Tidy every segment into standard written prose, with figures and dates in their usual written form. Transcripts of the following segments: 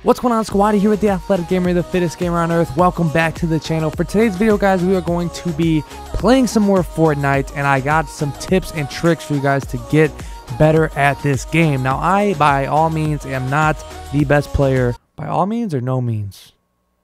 What's going on, squad? Here with the Athletic Gamer, the fittest gamer on earth. Welcome back to the channel. For today's video, guys, we are going to be playing some more Fortnite, and I got some tips and tricks for you guys to get better at this game. Now, I, by all means, am not the best player. By all means or no means?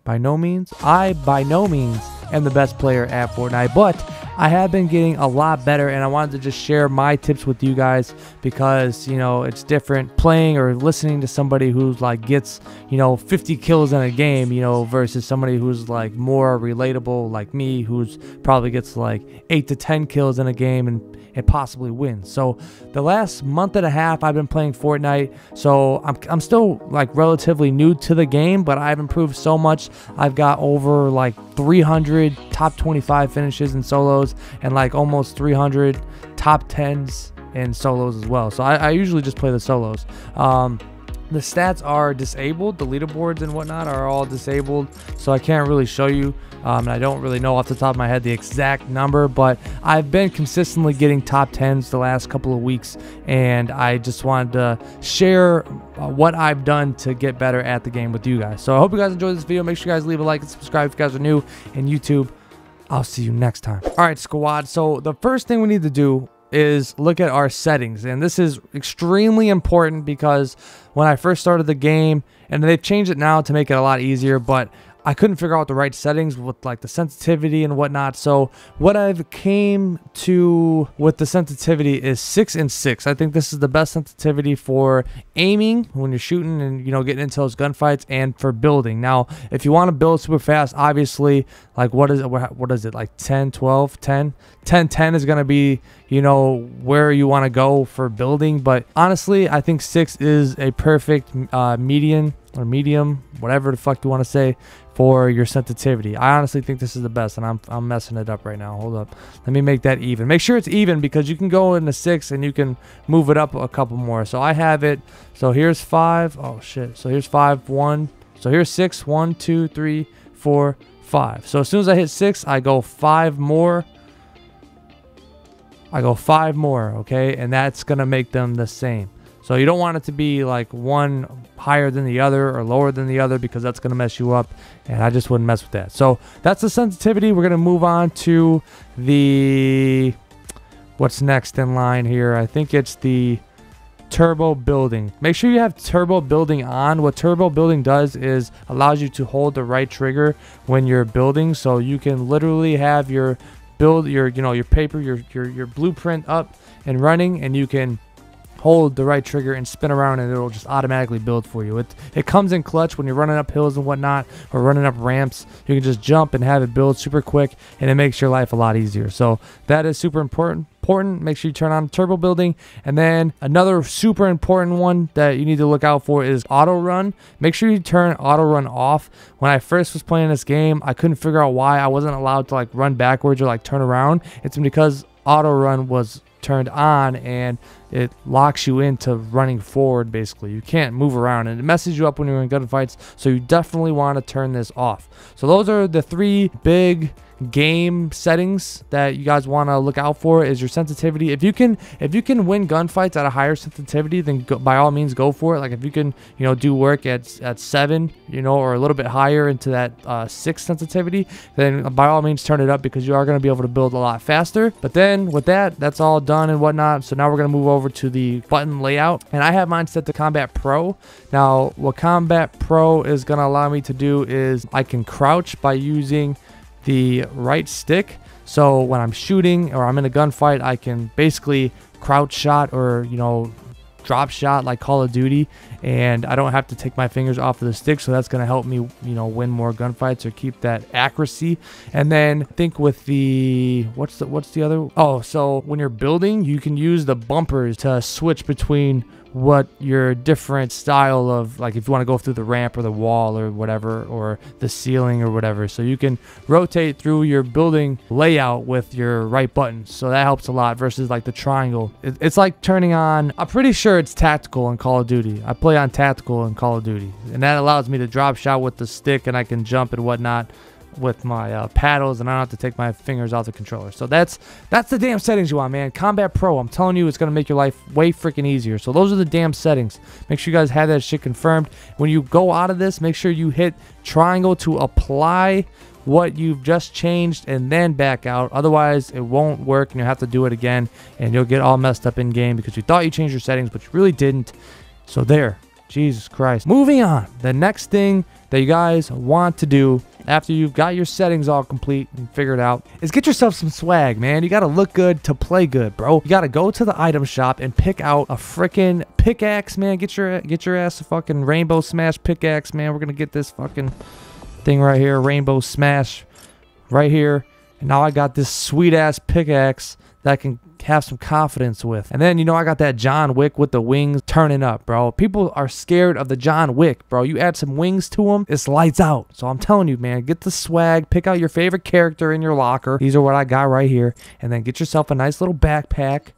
By no means? I, by no means, am the best player at Fortnite, but I have been getting a lot better, and I wanted to just share my tips with you guys because, you know, it's different playing or listening to somebody who's like gets, you know, 50 kills in a game, you know, versus somebody who's like more relatable like me, who's probably gets like 8 to 10 kills in a game and possibly wins. So the last month and a half I've been playing Fortnite, so I'm still like relatively new to the game, but I've improved so much. I've got over like 300 top 25 finishes in solos and like almost 300 top 10s in solos as well. So I usually just play the solos. The stats are disabled. The leaderboards and whatnot are all disabled, so I can't really show you. And I don't really know off the top of my head the exact number, but I've been consistently getting top 10s the last couple of weeks, and I just wanted to share what I've done to get better at the game with you guys. So I hope you guys enjoyed this video. Make sure you guys leave a like and subscribe if you guys are new in YouTube. I'll see you next time. All right, squad. So the first thing we need to do is look at our settings, and this is extremely important because when I first started the game, and they've changed it now to make it a lot easier, but I couldn't figure out the right settings with like the sensitivity and whatnot. So what I've came to with the sensitivity is 6 and 6. I think this is the best sensitivity for aiming when you're shooting and, you know, getting into those gunfights, and for building. Now, if you want to build super fast, obviously, like what is it, like 10, 12, 10? 10, 10 is going to be, you know, where you want to go for building. But honestly, I think 6 is a perfect median or medium, whatever the fuck you want to say, for your sensitivity. I honestly think this is the best, and I'm messing it up right now. Hold up, let me make that even. Make sure it's even, because you can go into 6 and you can move it up a couple more. So I have it. So here's 5. Oh shit. So here's 5, 1. So here's 6, 1, 2, 3, 4, 5. So as soon as I hit 6, I go 5 more. I go 5 more, okay, and that's gonna make them the same. So you don't want it to be like one higher than the other or lower than the other, because that's going to mess you up, and I just wouldn't mess with that. So that's the sensitivity. We're going to move on to the, what's next in line here? I think it's the turbo building. Make sure you have turbo building on. What turbo building does is allows you to hold the right trigger when you're building, so you can literally have your build, your, you know, your paper, your blueprint up and running, and you can hold the right trigger and spin around, and it'll just automatically build for you. It comes in clutch when you're running up hills and whatnot, or running up ramps. You can just jump and have it build super quick, and it makes your life a lot easier. So that is super important. Make sure you turn on turbo building. And then another super important one that you need to look out for is auto run. Make sure you turn auto run off. When I first was playing this game, I couldn't figure out why I wasn't allowed to like run backwards or like turn around. It's because auto run was turned on, and it locks you into running forward. Basically, you can't move around, and it messes you up when you're in gunfights. So you definitely want to turn this off. So those are the 3 big game settings that you guys want to look out for. Is your sensitivity. If you can win gunfights at a higher sensitivity, then by all means go for it. Like if you can, you know, do work at 7, you know, or a little bit higher into that 6 sensitivity, then by all means turn it up, because you are going to be able to build a lot faster. But then with that's all done and whatnot. So now we're going to move over to the button layout, and I have mine set to Combat Pro. Now what Combat Pro is going to allow me to do is I can crouch by using the right stick. So when I'm shooting or I'm in a gunfight, I can basically crouch shot, or, you know, drop shot like Call of Duty, and I don't have to take my fingers off of the stick. So that's going to help me, you know, win more gunfights or keep that accuracy. And then I think with the what's the other, oh, so when you're building, you can use the bumpers to switch between what your different style of, like if you want to go through the ramp or the wall or whatever, or the ceiling or whatever. So you can rotate through your building layout with your right button. So that helps a lot versus like the triangle. It's like turning on, I'm pretty sure it's tactical in Call of Duty. I play on tactical in Call of Duty, and that allows me to drop shot with the stick, and I can jump and whatnot. with my paddles, and I don't have to take my fingers off the controller. So that's the damn settings you want, man. Combat Pro, I'm telling you, it's gonna make your life way freaking easier. So those are the damn settings. Make sure you guys have that shit confirmed. When you go out of this, make sure you hit triangle to apply what you've just changed and then back out. Otherwise it won't work and you'll have to do it again, and you'll get all messed up in game because you thought you changed your settings but you really didn't. So there, Jesus Christ. Moving on, the next thing that you guys want to do after you've got your settings all complete and figured out is get yourself some swag, man. You got to look good to play good, bro. You got to go to the item shop and pick out a freaking pickaxe, man. Get your ass a fucking Rainbow Smash pickaxe, man. We're gonna get this fucking thing right here, Rainbow Smash right here, and now I got this sweet ass pickaxe that I can have some confidence with. And then, you know, I got that John Wick with the wings turning up, bro. People are scared of the John Wick, bro. You add some wings to them, it's lights out. So I'm telling you, man, get the swag, pick out your favorite character in your locker. These are what I got right here. And then get yourself a nice little backpack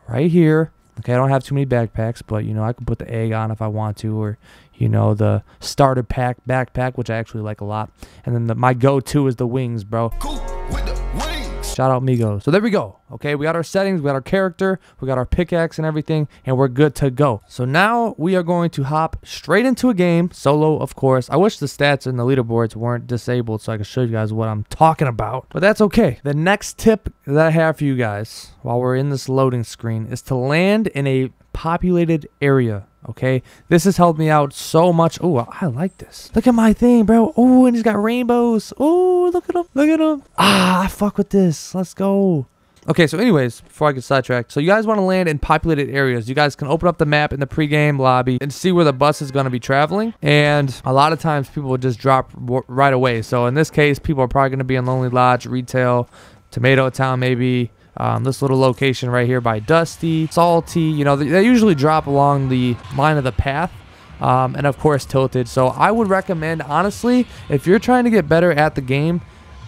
right here. Okay, I don't have too many backpacks, but, you know, I can put the egg on if I want to, or, you know, the starter pack backpack, which I actually like a lot. And then my go-to is the wings, bro. Cool with the wings. Shout out Migos. So there we go. Okay, we got our settings, we got our character, we got our pickaxe and everything, and we're good to go. So now we are going to hop straight into a game, solo, of course. I wish the stats and the leaderboards weren't disabled so I could show you guys what I'm talking about, but that's okay. The next tip that I have for you guys while we're in this loading screen is to land in a populated area. Okay, this has helped me out so much. Oh, I like this. Look at my thing, bro. Oh, and he's got rainbows. Oh, look at him. Look at him. Ah, I fuck with this. Let's go. Okay, so anyways, before I get sidetracked, so you guys want to land in populated areas. You guys can open up the map in the pregame lobby and see where the bus is going to be traveling. And a lot of times people will just drop right away. So in this case, people are probably going to be in Lonely Lodge, Retail, Tomato Town maybe. This little location right here by Dusty, Salty, you know, they usually drop along the line of the path, and of course Tilted. So I would recommend, honestly, if you're trying to get better at the game,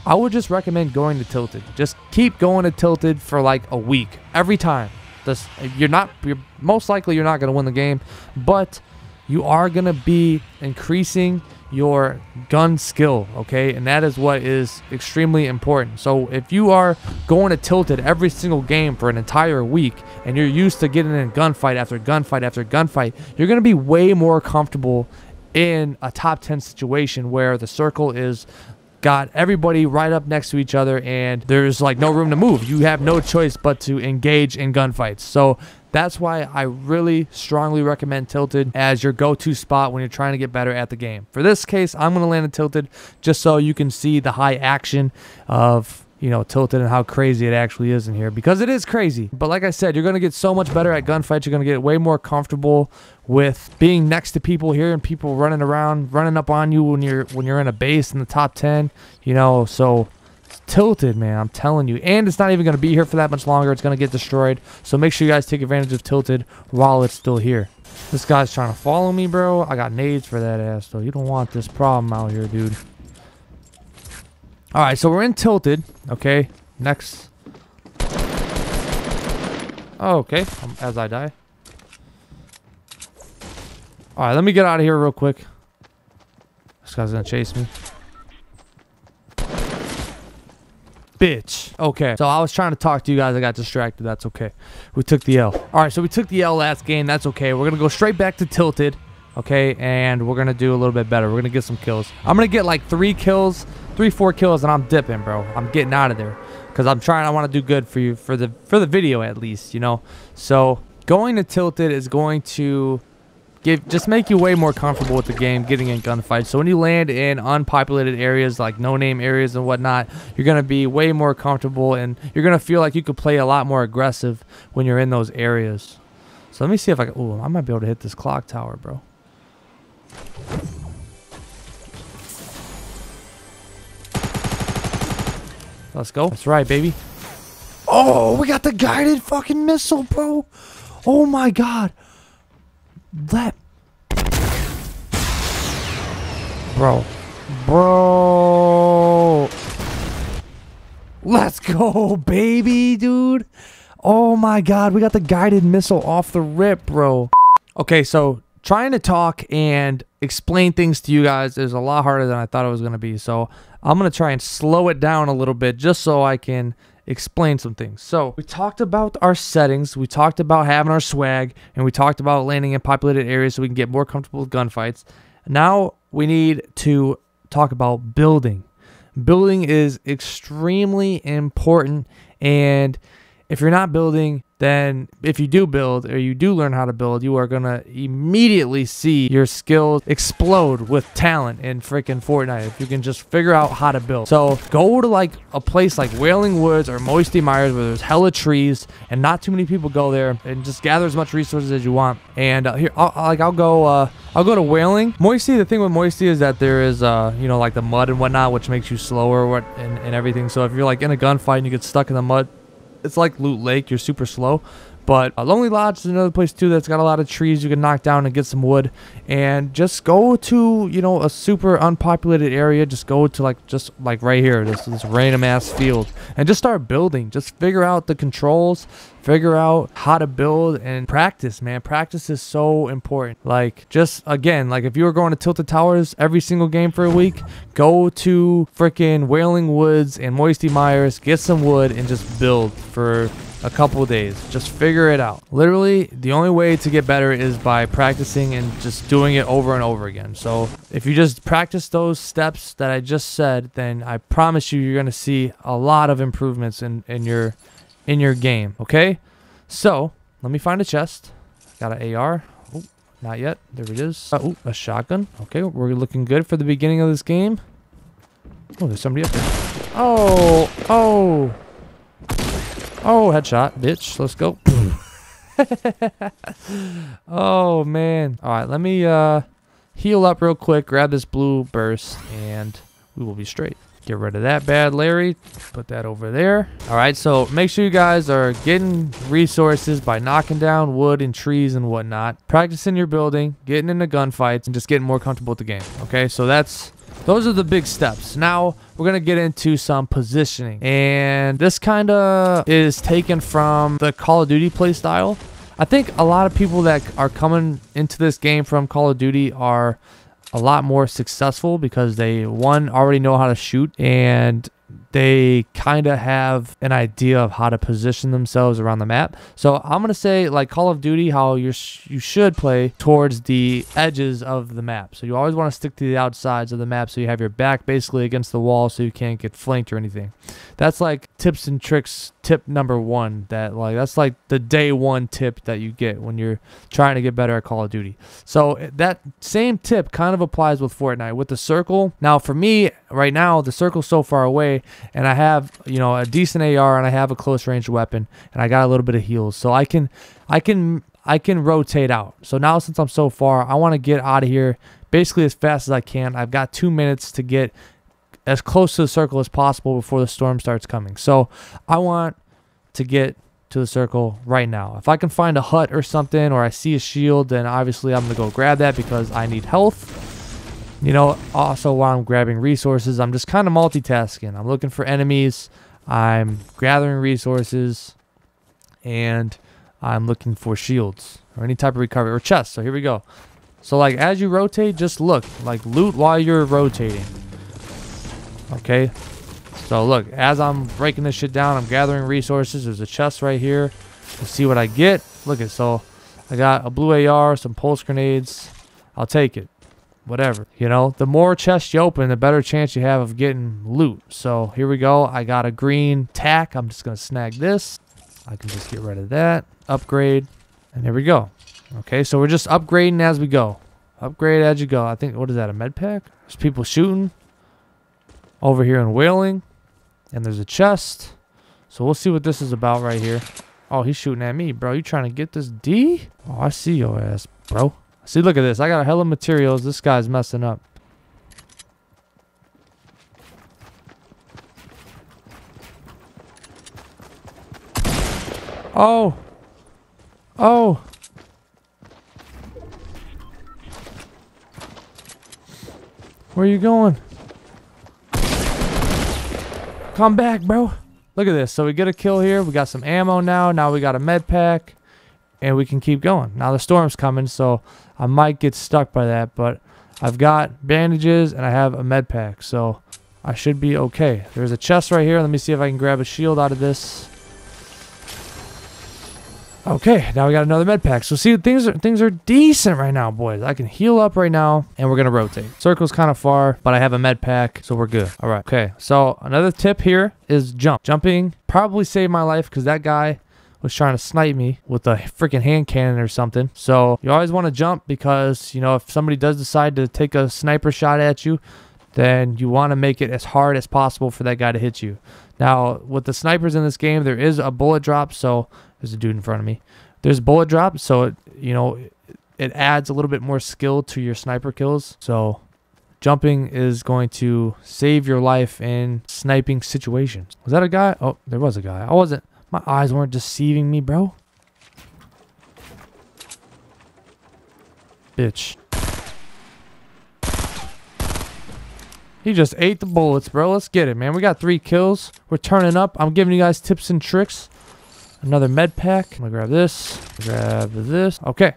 I would just recommend going to Tilted. Just keep going to Tilted for like a week every time. You're most likely you're not going to win the game, but you are going to be increasing your gun skill, okay? And that is what is extremely important. So if you are going to Tilted every single game for an entire week and you're used to getting in gunfight after gunfight after gunfight, you're going to be way more comfortable in a top 10 situation where the circle is got everybody right up next to each other and there's like no room to move. You have no choice but to engage in gunfights. So that's why I really strongly recommend Tilted as your go-to spot when you're trying to get better at the game. For this case, I'm going to land in Tilted just so you can see the high action of, you know, Tilted and how crazy it actually is in here, because it is crazy. But like I said, you're going to get so much better at gunfights. You're going to get way more comfortable with being next to people here and people running around, running up on you when you're in a base in the top 10, you know. So Tilted, man, I'm telling you. And it's not even going to be here for that much longer. It's going to get destroyed. So make sure you guys take advantage of Tilted while it's still here. This guy's trying to follow me, bro. I got nades for that ass, though. You don't want this problem out here, dude. All right, so we're in Tilted. Okay, next. Oh, okay, as I die. All right, let me get out of here real quick. This guy's going to chase me. Bitch. Okay, so I was trying to talk to you guys. I got distracted. That's okay. We took the L. All right, so we took the L last game. That's okay. We're going to go straight back to Tilted. Okay, and we're going to do a little bit better. We're going to get some kills. I'm going to get like 4 kills, and I'm dipping, bro. I'm getting out of there because I want to do good for you, for the video at least, you know. So going to Tilted is going to just make you way more comfortable with the game, getting in gunfights. So when you land in unpopulated areas like no-name areas and whatnot, you're going to be way more comfortable and you're going to feel like you could play a lot more aggressive when you're in those areas. So let me see if I can... Oh, I might be able to hit this clock tower, bro. Let's go. That's right, baby. Oh, we got the guided fucking missile, bro. Oh, my God. That... Bro. Let's go, baby, dude. Oh, my God. We got the guided missile off the rip, bro. Okay, so trying to talk and explain things to you guys is a lot harder than I thought it was going to be. So I'm going to try and slow it down a little bit just so I can explain some things. So we talked about our settings, we talked about having our swag, and we talked about landing in populated areas so we can get more comfortable with gunfights. Now we need to talk about building. Building is extremely important, and if you're not building, then if you do build or you do learn how to build, you are going to immediately see your skills explode with talent in freaking Fortnite if you can just figure out how to build. So go to like a place like Wailing Woods or Moisty Mires where there's hella trees and not too many people go there, and just gather as much resources as you want. And here, I'll go to Wailing. Moisty, the thing with Moisty is that there is, you know, like the mud and whatnot, which makes you slower and everything. So if you're like in a gunfight and you get stuck in the mud, it's like Loot Lake, you're super slow. But Lonely Lodge is another place too that's got a lot of trees you can knock down and get some wood. And just go to, you know, a super unpopulated area. Just go to just like right here, this random ass field, and just start building. Just figure out the controls, figure out how to build, and practice, man. Practice is so important. Like, just again, like if you were going to Tilted Towers every single game for a week, go to freaking Wailing Woods and Moisty Mires, get some wood, and just build for a couple of days. Just figure it out. Literally, the only way to get better is by practicing and just doing it over and over again. So if you just practice those steps that I just said, then I promise you're going to see a lot of improvements in your game. Okay, so let me find a chest. Got an AR. Oh, not yet. There it is. Oh, a shotgun. Okay, we're looking good for the beginning of this game. Oh, there's somebody up there. Oh, headshot, bitch. Let's go. Oh, man. All right, let me heal up real quick, grab this blue burst, and we will be straight. Get rid of that bad Larry. Put that over there. All right, so make sure you guys are getting resources by knocking down wood and trees and whatnot, practicing your building, getting into gunfights, and just getting more comfortable with the game. Okay, so those are the big steps. Now we're going to get into some positioning. And this kind of is taken from the Call of Duty play style. I think a lot of people that are coming into this game from Call of Duty are a lot more successful because they, one, already know how to shoot, and they kind of have an idea of how to position themselves around the map. So I'm going to say, like Call of Duty, how you should play towards the edges of the map. So you always want to stick to the outsides of the map so you have your back basically against the wall so you can't get flanked or anything. That's like tips and tricks tip number one. That's like the day one tip that you get when you're trying to get better at Call of Duty. So that same tip kind of applies with Fortnite. With the circle, now for me right now, the circle's so far away, and I have, you know, a decent AR, and I have a close range weapon, and I got a little bit of heals, so I can rotate out. So now since I'm so far, I want to get out of here basically as fast as I can. I've got 2 minutes to get as close to the circle as possible before the storm starts coming. So I want to get to the circle right now. If I can find a hut or something, or I see a shield, then obviously I'm gonna go grab that because I need health. You know, also while I'm grabbing resources, I'm just kind of multitasking. I'm looking for enemies, I'm gathering resources, and I'm looking for shields or any type of recovery or chests. So here we go. So like as you rotate, just look, like loot while you're rotating. Okay, so look, as I'm breaking this shit down, I'm gathering resources. There's a chest right here. Let's see what I get. Look at, so I got a blue AR, some pulse grenades. I'll take it. Whatever, you know, the more chests you open, the better chance you have of getting loot. So here we go. I got a green tack. I'm just gonna snag this. I can just get rid of that, upgrade, and there we go. Okay, so we're just upgrading as we go. Upgrade as you go. I think, what is that, a med pack? There's people shooting over here in Wailing, and there's a chest. So we'll see what this is about right here. Oh, he's shooting at me, bro. You trying to get this D? Oh, I see your ass, bro. See, look at this. I got a hell of materials. This guy's messing up. Oh. Oh. Where are you going? Come back, bro. Look at this. So we get a kill here. We got some ammo now. Now we got a med pack. and we can keep going. Now the storm's coming, so I might get stuck by that, but I've got bandages and I have a med pack, so I should be okay. There's a chest right here. Let me see if I can grab a shield out of this. Okay, now we got another med pack. So see, things are decent right now, boys. I can heal up right now, and we're gonna rotate. Circle's kind of far, but I have a med pack, so we're good. All right. Okay. So another tip here is jump. Jumping probably saved my life because that guy was trying to snipe me with a freaking hand cannon or something. So you always want to jump because, you know, if somebody does decide to take a sniper shot at you, then you want to make it as hard as possible for that guy to hit you. Now, with the snipers in this game, there is a bullet drop. So there's a dude in front of me. There's a bullet drop. So, it adds a little bit more skill to your sniper kills. So jumping is going to save your life in sniping situations. Was that a guy? Oh, there was a guy. My eyes weren't deceiving me, bro. Bitch. He just ate the bullets, bro. Let's get it, man. We got 3 kills. We're turning up. I'm giving you guys tips and tricks. Another med pack. I'm gonna grab this. Grab this. Okay.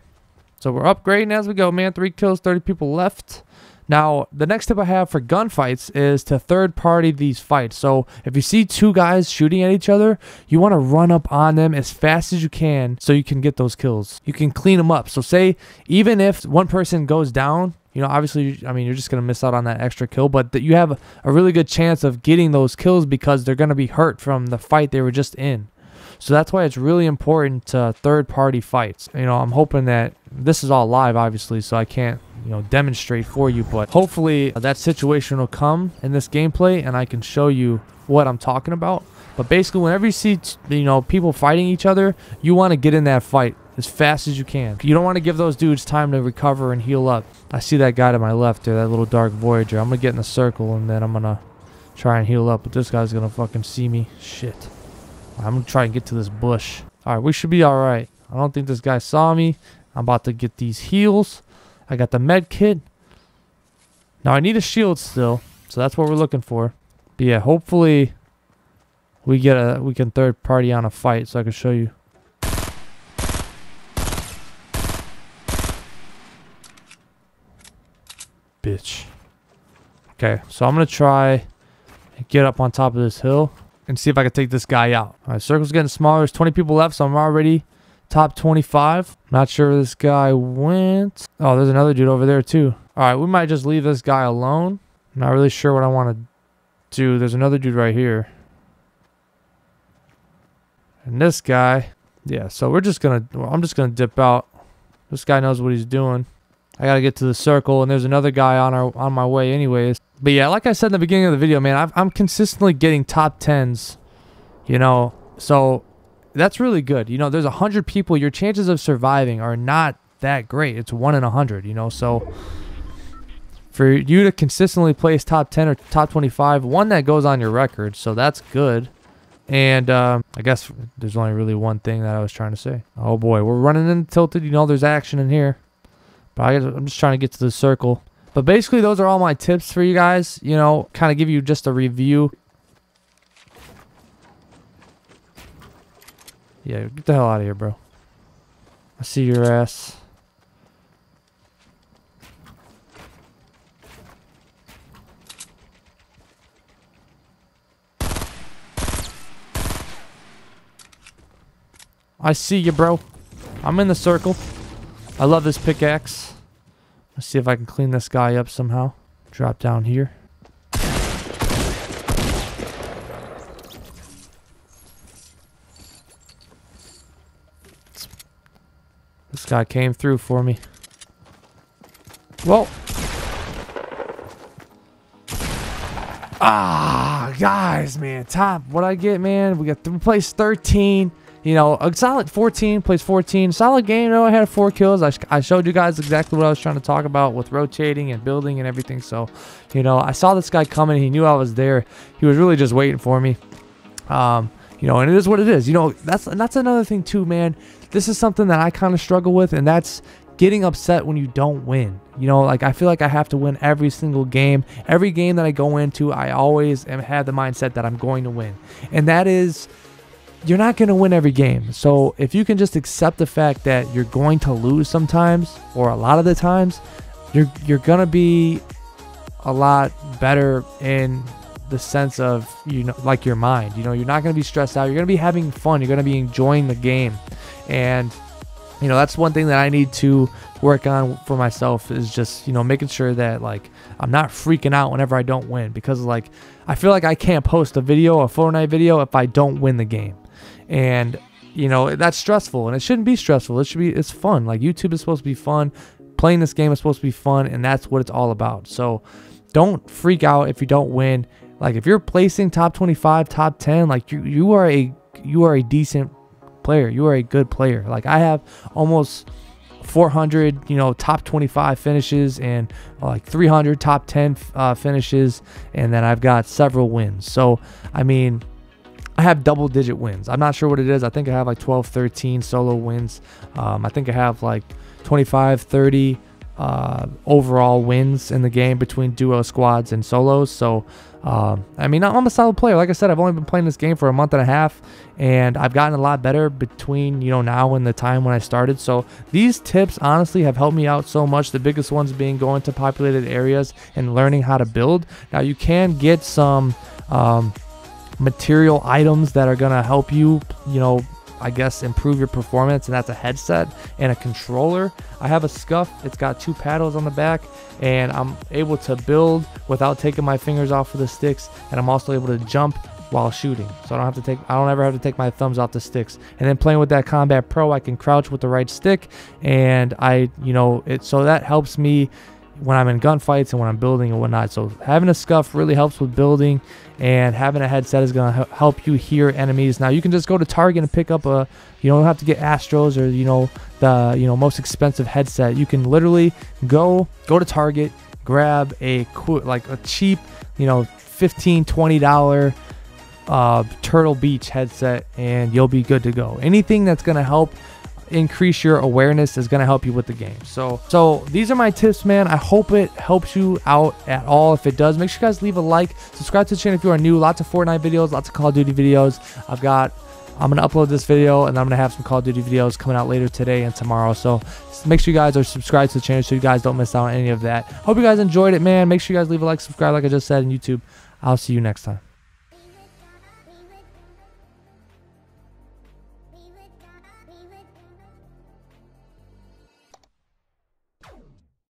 So we're upgrading as we go, man. 3 kills, 30 people left. Now, the next tip I have for gunfights is to third-party these fights. So if you see 2 guys shooting at each other, you want to run up on them as fast as you can so you can get those kills. You can clean them up. So say, even if one person goes down, obviously, I mean, you're just going to miss out on that extra kill, but that you have a really good chance of getting those kills because they're going to be hurt from the fight they were just in. So that's why it's really important to third-party fights. I'm hoping that this is all live, obviously, so I can't, demonstrate for you. But hopefully that situation will come in this gameplay, and I can show you what I'm talking about. But basically, whenever you see, people fighting each other, you want to get in that fight as fast as you can. You don't want to give those dudes time to recover and heal up. I see that guy to my left there, that little dark Voyager. I'm going to get in the circle, and then I'm going to try and heal up. But this guy's going to fucking see me. Shit. I'm going to try and get to this bush. All right, we should be all right. I don't think this guy saw me. I'm about to get these heals. I got the med kit. Now, I need a shield still, so that's what we're looking for. But yeah, hopefully we can third party on a fight so I can show you. Bitch. Okay, so I'm going to try and get up on top of this hill and see if I can take this guy out. All right, circle's getting smaller. There's 20 people left, so I'm already top 25. Not sure where this guy went. Oh, there's another dude over there too. All right, we might just leave this guy alone. I'm not really sure what I want to do. There's another dude right here. And this guy. Yeah, so I'm just going to dip out. This guy knows what he's doing. I got to get to the circle, and there's another guy on my way anyways. But yeah, like I said in the beginning of the video, man, I'm consistently getting top 10s, so that's really good. There's 100 people. Your chances of surviving are not that great. It's 1 in 100, so for you to consistently place top 10 or top 25, one, that goes on your record, so that's good. And I guess there's only really one thing that I was trying to say. Oh boy, we're running into tilted. There's action in here. But I'm just trying to get to the circle. But basically, those are all my tips for you guys. Kind of give you just a review. Yeah, get the hell out of here, bro. I see your ass. I see you, bro. I'm in the circle. I love this pickaxe. Let's see if I can clean this guy up somehow. Drop down here. This guy came through for me. Whoa. Ah, guys, man. Top. What I get, man? We placed 13. A solid 14, plays 14. Solid game, I had 4 kills. I showed you guys exactly what I was trying to talk about with rotating and building and everything. So, I saw this guy coming. He knew I was there. He was really just waiting for me. And it is what it is. That's another thing too, man. This is something that I kind of struggle with, and that's getting upset when you don't win. I feel like I have to win every single game. Every game that I go into, I always have the mindset that I'm going to win. And that is you're not going to win every game. So if you can just accept the fact that you're going to lose sometimes, or a lot of the times, you're going to be a lot better in the sense of, you know, like your mind. You know, you're not going to be stressed out. You're going to be having fun. You're going to be enjoying the game. And, you know, that's one thing that I need to work on for myself, is just, you know, making sure that, like, I'm not freaking out whenever I don't win, because, like, I feel like I can't post a Fortnite video if I don't win the game. And, you know, that's stressful, and it shouldn't be stressful. It's fun. Like, YouTube is supposed to be fun. Playing this game is supposed to be fun, and that's what it's all about. So don't freak out if you don't win. Like, if you're placing top 25, top 10, like, you are a decent player. You are a good player. Like, I have almost 400, you know, top 25 finishes, and like 300 top 10 finishes, and then I've got several wins. So, I mean, I have double-digit wins. I'm not sure what it is. I think I have like 12, 13 solo wins. I think I have like 25, 30 overall wins in the game between duo, squads, and solos. So, I mean, I'm a solid player. Like I said, I've only been playing this game for a month and a half, and I've gotten a lot better between, you know, now and the time when I started. So these tips honestly have helped me out so much. The biggest ones being going to populated areas and learning how to build. Now, you can get some material items that are going to help you, you know, I guess, improve your performance, and that's a headset and a controller. I have a Scuff. It's got 2 paddles on the back, and I'm able to build without taking my fingers off of the sticks, and I'm also able to jump while shooting. So I don't ever have to take my thumbs off the sticks. And then playing with that Combat Pro, I can crouch with the right stick, and so that helps me when I'm in gunfights and when I'm building and whatnot. So having a Scuff really helps with building, and having a headset is going to help you hear enemies. Now, you can just go to Target and pick up you don't have to get Astros or, you know, the, you know, most expensive headset. You can literally go to Target, grab a cheap, you know, $15, $20 Turtle Beach headset, and you'll be good to go. Anything that's going to help increase your awareness is going to help you with the game. So these are my tips, man. I hope it helps you out at all. If it does, make sure you guys leave a like, subscribe to the channel if you are new. Lots of Fortnite videos, lots of Call of Duty videos. I'm going to upload this video, and I'm going to have some Call of Duty videos coming out later today and tomorrow. So make sure you guys are subscribed to the channel so you guys don't miss out on any of that. Hope you guys enjoyed it, man. Make sure you guys leave a like, subscribe like I just said, on YouTube. I'll see you next time.